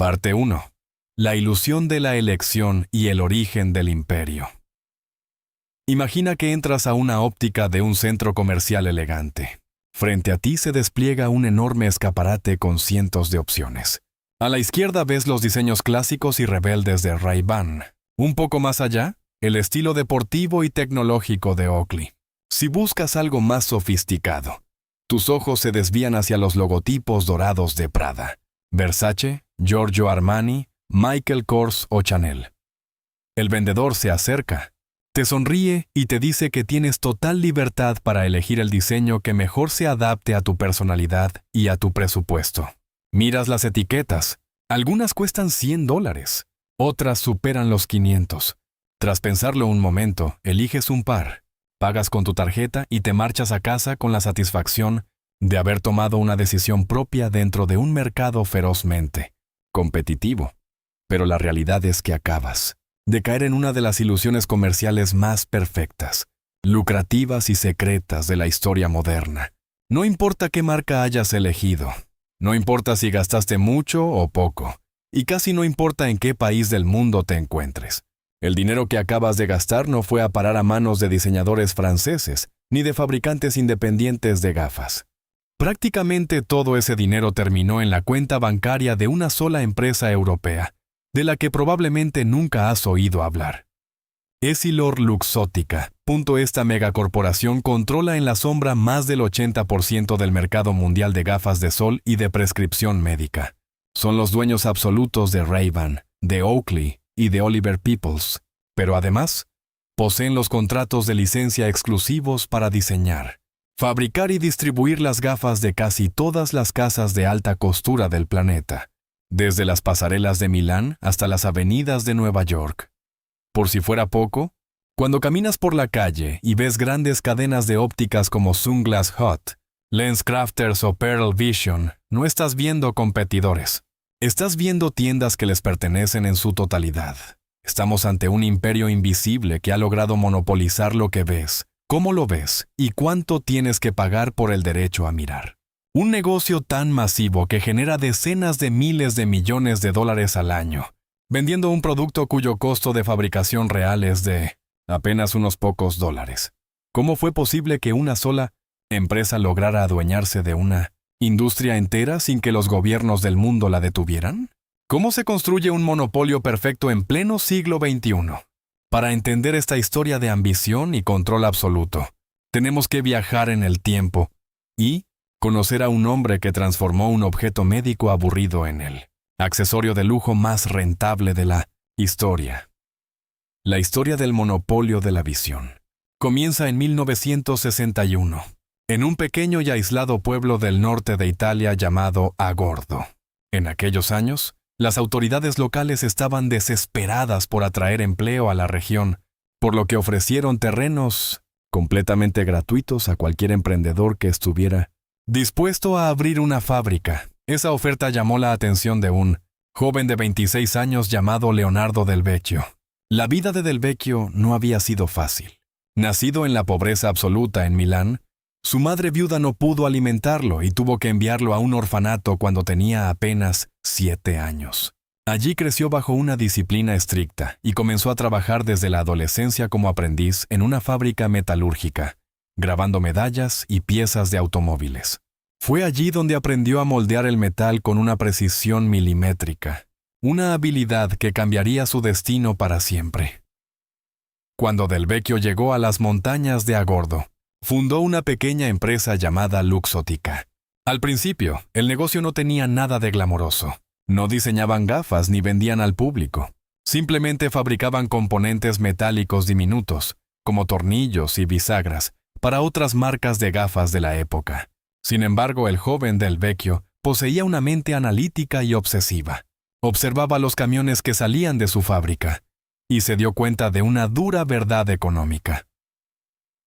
Parte 1. La ilusión de la elección y el origen del imperio. Imagina que entras a una óptica de un centro comercial elegante. Frente a ti se despliega un enorme escaparate con cientos de opciones. A la izquierda ves los diseños clásicos y rebeldes de Ray-Ban. Un poco más allá, el estilo deportivo y tecnológico de Oakley. Si buscas algo más sofisticado, tus ojos se desvían hacia los logotipos dorados de Prada, Versace, Giorgio Armani, Michael Kors o Chanel. El vendedor se acerca, te sonríe y te dice que tienes total libertad para elegir el diseño que mejor se adapte a tu personalidad y a tu presupuesto. Miras las etiquetas. Algunas cuestan $100, otras superan los 500. Tras pensarlo un momento, eliges un par, pagas con tu tarjeta y te marchas a casa con la satisfacción de haber tomado una decisión propia dentro de un mercado ferozmente competitivo. Pero la realidad es que acabas de caer en una de las ilusiones comerciales más perfectas, lucrativas y secretas de la historia moderna. No importa qué marca hayas elegido, no importa si gastaste mucho o poco, y casi no importa en qué país del mundo te encuentres. El dinero que acabas de gastar no fue a parar a manos de diseñadores franceses, ni de fabricantes independientes de gafas. Prácticamente todo ese dinero terminó en la cuenta bancaria de una sola empresa europea, de la que probablemente nunca has oído hablar. EssilorLuxottica. Esta megacorporación controla en la sombra más del 80% del mercado mundial de gafas de sol y de prescripción médica. Son los dueños absolutos de Ray-Ban, de Oakley y de Oliver Peoples, pero además, poseen los contratos de licencia exclusivos para diseñar, fabricar y distribuir las gafas de casi todas las casas de alta costura del planeta, desde las pasarelas de Milán hasta las avenidas de Nueva York. Por si fuera poco, cuando caminas por la calle y ves grandes cadenas de ópticas como Sunglass Hut, LensCrafters o Pearl Vision, no estás viendo competidores. Estás viendo tiendas que les pertenecen en su totalidad. Estamos ante un imperio invisible que ha logrado monopolizar lo que ves, cómo lo ves y cuánto tienes que pagar por el derecho a mirar. Un negocio tan masivo que genera decenas de miles de millones de dólares al año, vendiendo un producto cuyo costo de fabricación real es de apenas unos pocos dólares. ¿Cómo fue posible que una sola empresa lograra adueñarse de una industria entera sin que los gobiernos del mundo la detuvieran? ¿Cómo se construye un monopolio perfecto en pleno siglo XXI? Para entender esta historia de ambición y control absoluto, tenemos que viajar en el tiempo y conocer a un hombre que transformó un objeto médico aburrido en el accesorio de lujo más rentable de la historia. La historia del monopolio de la visión comienza en 1961, en un pequeño y aislado pueblo del norte de Italia llamado Agordo. En aquellos años, las autoridades locales estaban desesperadas por atraer empleo a la región, por lo que ofrecieron terrenos completamente gratuitos a cualquier emprendedor que estuviera dispuesto a abrir una fábrica. Esa oferta llamó la atención de un joven de 26 años llamado Leonardo Del Vecchio. La vida de Del Vecchio no había sido fácil. Nacido en la pobreza absoluta en Milán, su madre viuda no pudo alimentarlo y tuvo que enviarlo a un orfanato cuando tenía apenas 7 años. Allí creció bajo una disciplina estricta y comenzó a trabajar desde la adolescencia como aprendiz en una fábrica metalúrgica, grabando medallas y piezas de automóviles. Fue allí donde aprendió a moldear el metal con una precisión milimétrica, una habilidad que cambiaría su destino para siempre. Cuando Del Vecchio llegó a las montañas de Agordo, fundó una pequeña empresa llamada Luxottica. Al principio, el negocio no tenía nada de glamoroso. No diseñaban gafas ni vendían al público. Simplemente fabricaban componentes metálicos diminutos, como tornillos y bisagras, para otras marcas de gafas de la época. Sin embargo, el joven Del Vecchio poseía una mente analítica y obsesiva. Observaba los camiones que salían de su fábrica y se dio cuenta de una dura verdad económica.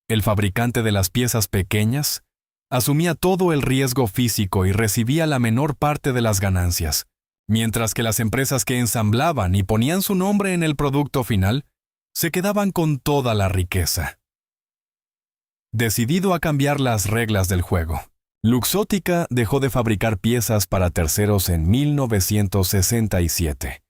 El fabricante de las piezas pequeñas asumía todo el riesgo físico y recibía la menor parte de las ganancias, mientras que las empresas que ensamblaban y ponían su nombre en el producto final se quedaban con toda la riqueza. Decidido a cambiar las reglas del juego, Luxottica dejó de fabricar piezas para terceros en 1967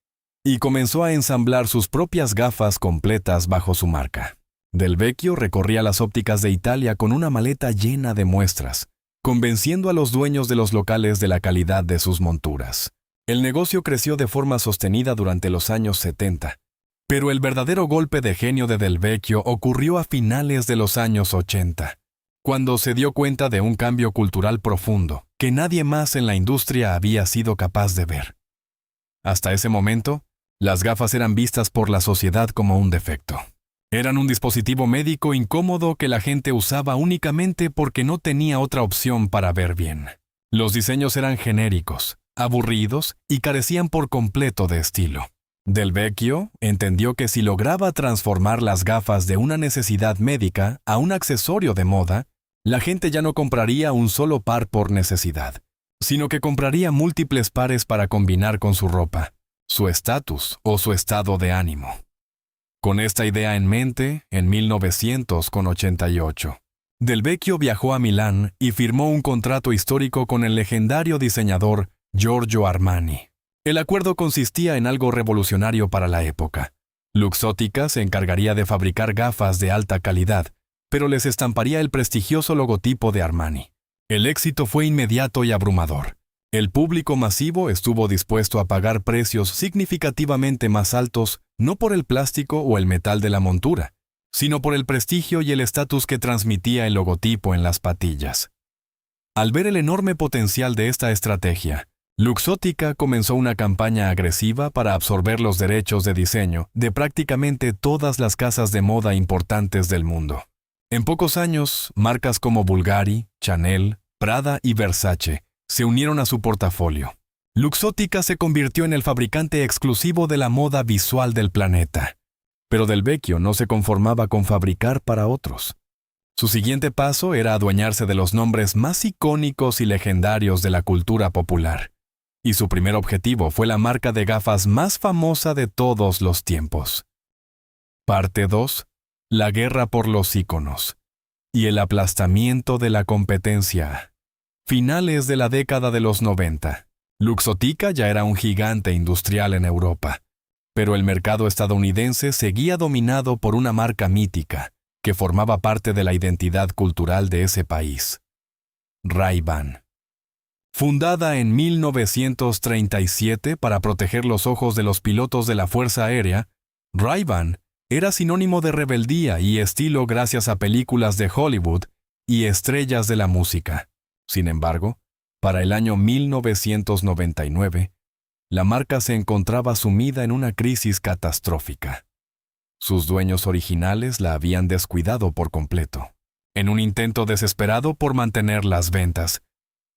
y comenzó a ensamblar sus propias gafas completas bajo su marca. Del Vecchio recorría las ópticas de Italia con una maleta llena de muestras, convenciendo a los dueños de los locales de la calidad de sus monturas. El negocio creció de forma sostenida durante los años 70, pero el verdadero golpe de genio de Del Vecchio ocurrió a finales de los años 80. Cuando se dio cuenta de un cambio cultural profundo que nadie más en la industria había sido capaz de ver. Hasta ese momento, las gafas eran vistas por la sociedad como un defecto. Eran un dispositivo médico incómodo que la gente usaba únicamente porque no tenía otra opción para ver bien. Los diseños eran genéricos, aburridos y carecían por completo de estilo. Del Vecchio entendió que si lograba transformar las gafas de una necesidad médica a un accesorio de moda, la gente ya no compraría un solo par por necesidad, sino que compraría múltiples pares para combinar con su ropa, su estatus o su estado de ánimo. Con esta idea en mente, en 1988, Del Vecchio viajó a Milán y firmó un contrato histórico con el legendario diseñador Giorgio Armani. El acuerdo consistía en algo revolucionario para la época. Luxottica se encargaría de fabricar gafas de alta calidad, pero les estamparía el prestigioso logotipo de Armani. El éxito fue inmediato y abrumador. El público masivo estuvo dispuesto a pagar precios significativamente más altos no por el plástico o el metal de la montura, sino por el prestigio y el estatus que transmitía el logotipo en las patillas. Al ver el enorme potencial de esta estrategia, Luxottica comenzó una campaña agresiva para absorber los derechos de diseño de prácticamente todas las casas de moda importantes del mundo. En pocos años, marcas como Bulgari, Chanel, Prada y Versace se unieron a su portafolio. Luxottica se convirtió en el fabricante exclusivo de la moda visual del planeta. Pero Del Vecchio no se conformaba con fabricar para otros. Su siguiente paso era adueñarse de los nombres más icónicos y legendarios de la cultura popular. Y su primer objetivo fue la marca de gafas más famosa de todos los tiempos. Parte 2. La guerra por los íconos y el aplastamiento de la competencia. Finales de la década de los 90. Luxottica ya era un gigante industrial en Europa, pero el mercado estadounidense seguía dominado por una marca mítica que formaba parte de la identidad cultural de ese país. Ray-Ban. Fundada en 1937 para proteger los ojos de los pilotos de la Fuerza Aérea, Ray-Ban era sinónimo de rebeldía y estilo gracias a películas de Hollywood y estrellas de la música. Sin embargo, para el año 1999, la marca se encontraba sumida en una crisis catastrófica. Sus dueños originales la habían descuidado por completo. En un intento desesperado por mantener las ventas,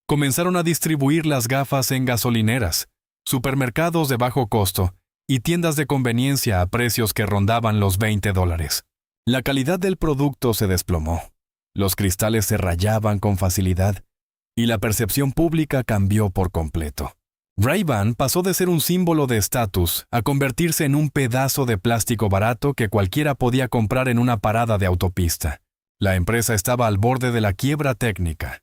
comenzaron a distribuir las gafas en gasolineras, supermercados de bajo costo y tiendas de conveniencia a precios que rondaban los $20. La calidad del producto se desplomó. Los cristales se rayaban con facilidad y la percepción pública cambió por completo. Ray-Ban pasó de ser un símbolo de estatus a convertirse en un pedazo de plástico barato que cualquiera podía comprar en una parada de autopista. La empresa estaba al borde de la quiebra técnica.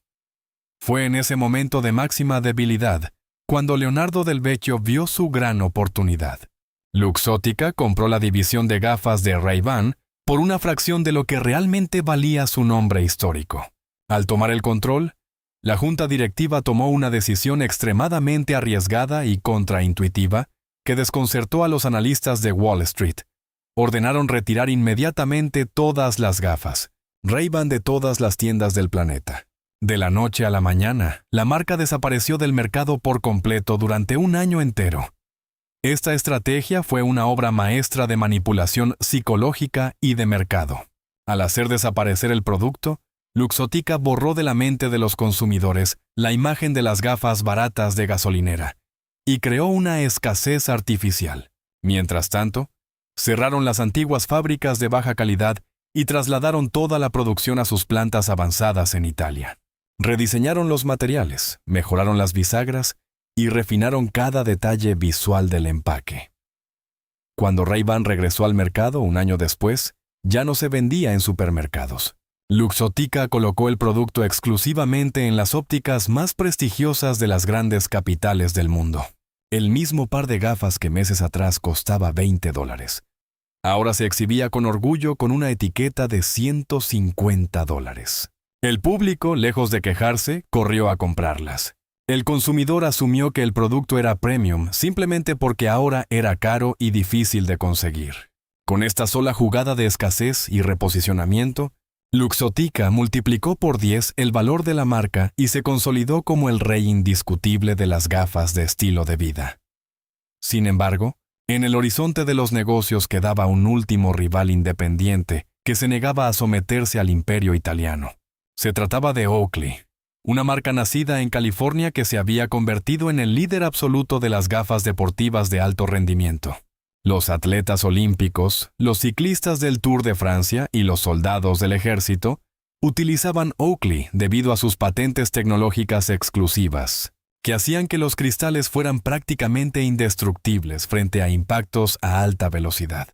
Fue en ese momento de máxima debilidad cuando Leonardo Del Vecchio vio su gran oportunidad. Luxottica compró la división de gafas de Ray-Ban por una fracción de lo que realmente valía su nombre histórico. Al tomar el control, la junta directiva tomó una decisión extremadamente arriesgada y contraintuitiva que desconcertó a los analistas de Wall Street. Ordenaron retirar inmediatamente todas las gafas Ray-Ban de todas las tiendas del planeta. De la noche a la mañana, la marca desapareció del mercado por completo durante un año entero. Esta estrategia fue una obra maestra de manipulación psicológica y de mercado. Al hacer desaparecer el producto, Luxottica borró de la mente de los consumidores la imagen de las gafas baratas de gasolinera y creó una escasez artificial. Mientras tanto, cerraron las antiguas fábricas de baja calidad y trasladaron toda la producción a sus plantas avanzadas en Italia. Rediseñaron los materiales, mejoraron las bisagras y refinaron cada detalle visual del empaque. Cuando Ray-Ban regresó al mercado un año después, ya no se vendía en supermercados. Luxottica colocó el producto exclusivamente en las ópticas más prestigiosas de las grandes capitales del mundo. El mismo par de gafas que meses atrás costaba $20. Ahora se exhibía con orgullo con una etiqueta de $150. El público, lejos de quejarse, corrió a comprarlas. El consumidor asumió que el producto era premium simplemente porque ahora era caro y difícil de conseguir. Con esta sola jugada de escasez y reposicionamiento, Luxottica multiplicó por 10 el valor de la marca y se consolidó como el rey indiscutible de las gafas de estilo de vida. Sin embargo, en el horizonte de los negocios quedaba un último rival independiente que se negaba a someterse al imperio italiano. Se trataba de Oakley, una marca nacida en California que se había convertido en el líder absoluto de las gafas deportivas de alto rendimiento. Los atletas olímpicos, los ciclistas del Tour de Francia y los soldados del ejército utilizaban Oakley debido a sus patentes tecnológicas exclusivas, que hacían que los cristales fueran prácticamente indestructibles frente a impactos a alta velocidad.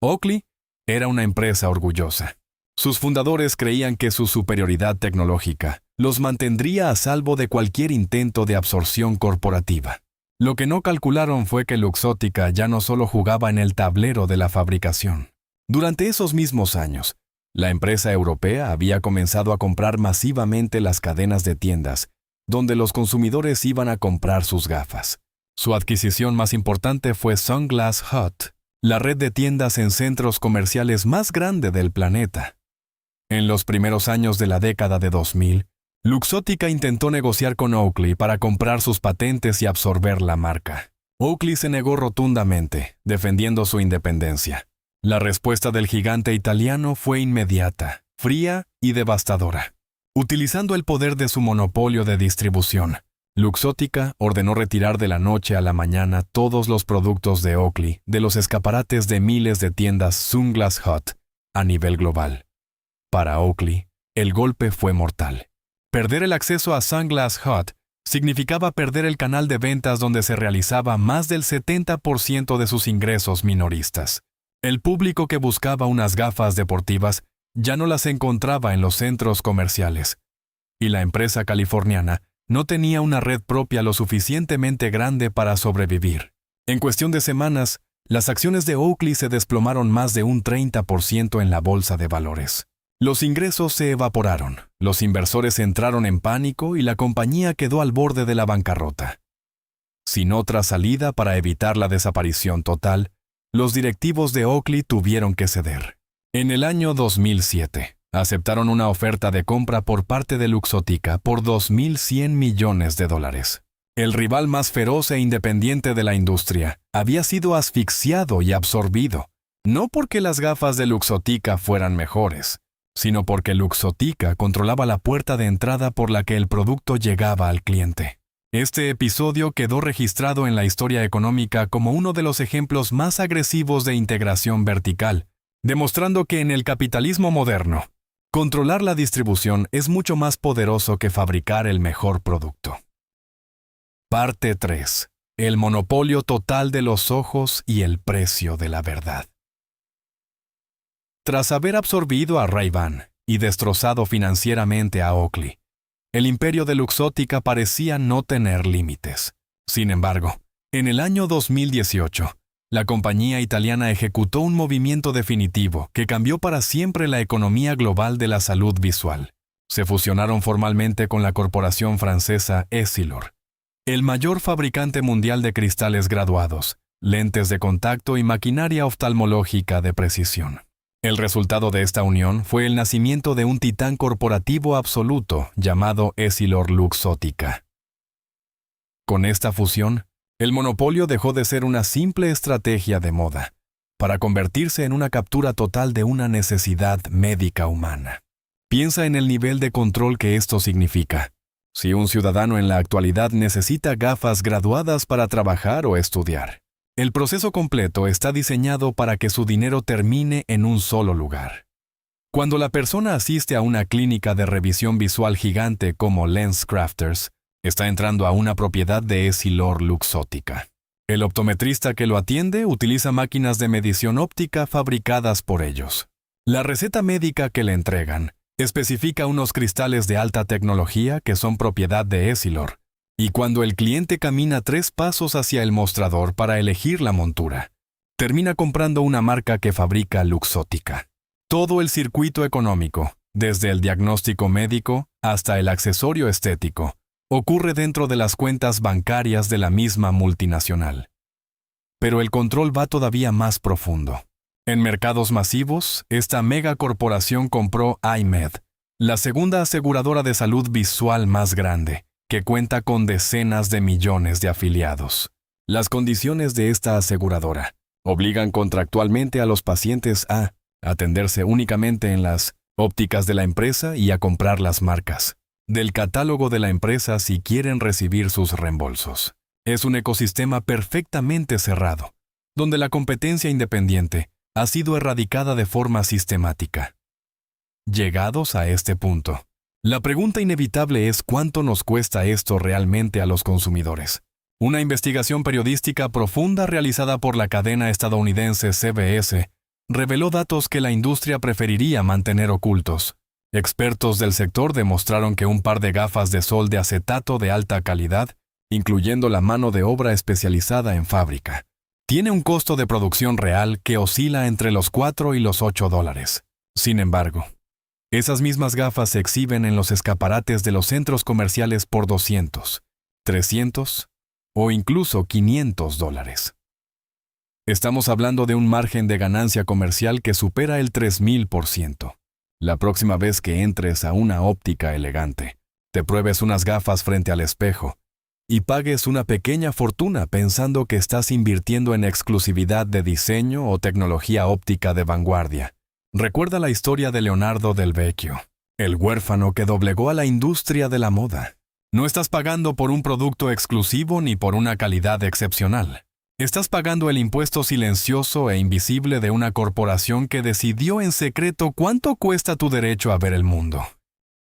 Oakley era una empresa orgullosa. Sus fundadores creían que su superioridad tecnológica los mantendría a salvo de cualquier intento de absorción corporativa. Lo que no calcularon fue que Luxottica ya no solo jugaba en el tablero de la fabricación. Durante esos mismos años, la empresa europea había comenzado a comprar masivamente las cadenas de tiendas, donde los consumidores iban a comprar sus gafas. Su adquisición más importante fue Sunglass Hut, la red de tiendas en centros comerciales más grande del planeta. En los primeros años de la década de 2000, Luxottica intentó negociar con Oakley para comprar sus patentes y absorber la marca. Oakley se negó rotundamente, defendiendo su independencia. La respuesta del gigante italiano fue inmediata, fría y devastadora. Utilizando el poder de su monopolio de distribución, Luxottica ordenó retirar de la noche a la mañana todos los productos de Oakley de los escaparates de miles de tiendas Sunglass Hut a nivel global. Para Oakley, el golpe fue mortal. Perder el acceso a Sunglass Hut significaba perder el canal de ventas donde se realizaba más del 70% de sus ingresos minoristas. El público que buscaba unas gafas deportivas ya no las encontraba en los centros comerciales, y la empresa californiana no tenía una red propia lo suficientemente grande para sobrevivir. En cuestión de semanas, las acciones de Oakley se desplomaron más de un 30% en la bolsa de valores. Los ingresos se evaporaron, los inversores entraron en pánico y la compañía quedó al borde de la bancarrota. Sin otra salida para evitar la desaparición total, los directivos de Oakley tuvieron que ceder. En el año 2007, aceptaron una oferta de compra por parte de Luxottica por $2.100 millones. El rival más feroz e independiente de la industria había sido asfixiado y absorbido, no porque las gafas de Luxottica fueran mejores, sino porque Luxottica controlaba la puerta de entrada por la que el producto llegaba al cliente. Este episodio quedó registrado en la historia económica como uno de los ejemplos más agresivos de integración vertical, demostrando que en el capitalismo moderno, controlar la distribución es mucho más poderoso que fabricar el mejor producto. Parte 3. El monopolio total de los ojos y el precio de la verdad. Tras haber absorbido a Ray-Ban y destrozado financieramente a Oakley, el imperio de Luxottica parecía no tener límites. Sin embargo, en el año 2018, la compañía italiana ejecutó un movimiento definitivo que cambió para siempre la economía global de la salud visual. Se fusionaron formalmente con la corporación francesa Essilor, el mayor fabricante mundial de cristales graduados, lentes de contacto y maquinaria oftalmológica de precisión. El resultado de esta unión fue el nacimiento de un titán corporativo absoluto llamado Essilor-Luxottica. Con esta fusión, el monopolio dejó de ser una simple estrategia de moda, para convertirse en una captura total de una necesidad médica humana. Piensa en el nivel de control que esto significa. Si un ciudadano en la actualidad necesita gafas graduadas para trabajar o estudiar, el proceso completo está diseñado para que su dinero termine en un solo lugar. Cuando la persona asiste a una clínica de revisión visual gigante como LensCrafters, está entrando a una propiedad de Essilor-Luxottica. El optometrista que lo atiende utiliza máquinas de medición óptica fabricadas por ellos. La receta médica que le entregan Especifica unos cristales de alta tecnología que son propiedad de Essilor, y cuando el cliente camina 3 pasos hacia el mostrador para elegir la montura, termina comprando una marca que fabrica Luxottica. Todo el circuito económico, desde el diagnóstico médico hasta el accesorio estético, ocurre dentro de las cuentas bancarias de la misma multinacional. Pero el control va todavía más profundo. En mercados masivos, esta megacorporación compró iMed, la segunda aseguradora de salud visual más grande, que cuenta con decenas de millones de afiliados. Las condiciones de esta aseguradora obligan contractualmente a los pacientes a atenderse únicamente en las ópticas de la empresa y a comprar las marcas del catálogo de la empresa si quieren recibir sus reembolsos. Es un ecosistema perfectamente cerrado, donde la competencia independiente ha sido erradicada de forma sistemática. Llegados a este punto, la pregunta inevitable es ¿cuánto nos cuesta esto realmente a los consumidores? Una investigación periodística profunda realizada por la cadena estadounidense CBS reveló datos que la industria preferiría mantener ocultos. Expertos del sector demostraron que un par de gafas de sol de acetato de alta calidad, incluyendo la mano de obra especializada en fábrica, tiene un costo de producción real que oscila entre los $4 y los $8. Sin embargo, esas mismas gafas se exhiben en los escaparates de los centros comerciales por $200, $300 o incluso $500. Estamos hablando de un margen de ganancia comercial que supera el 3000%. La próxima vez que entres a una óptica elegante, te pruebes unas gafas frente al espejo y pagues una pequeña fortuna pensando que estás invirtiendo en exclusividad de diseño o tecnología óptica de vanguardia. Recuerda la historia de Leonardo del Vecchio, el huérfano que doblegó a la industria de la moda. No estás pagando por un producto exclusivo ni por una calidad excepcional. Estás pagando el impuesto silencioso e invisible de una corporación que decidió en secreto cuánto cuesta tu derecho a ver el mundo.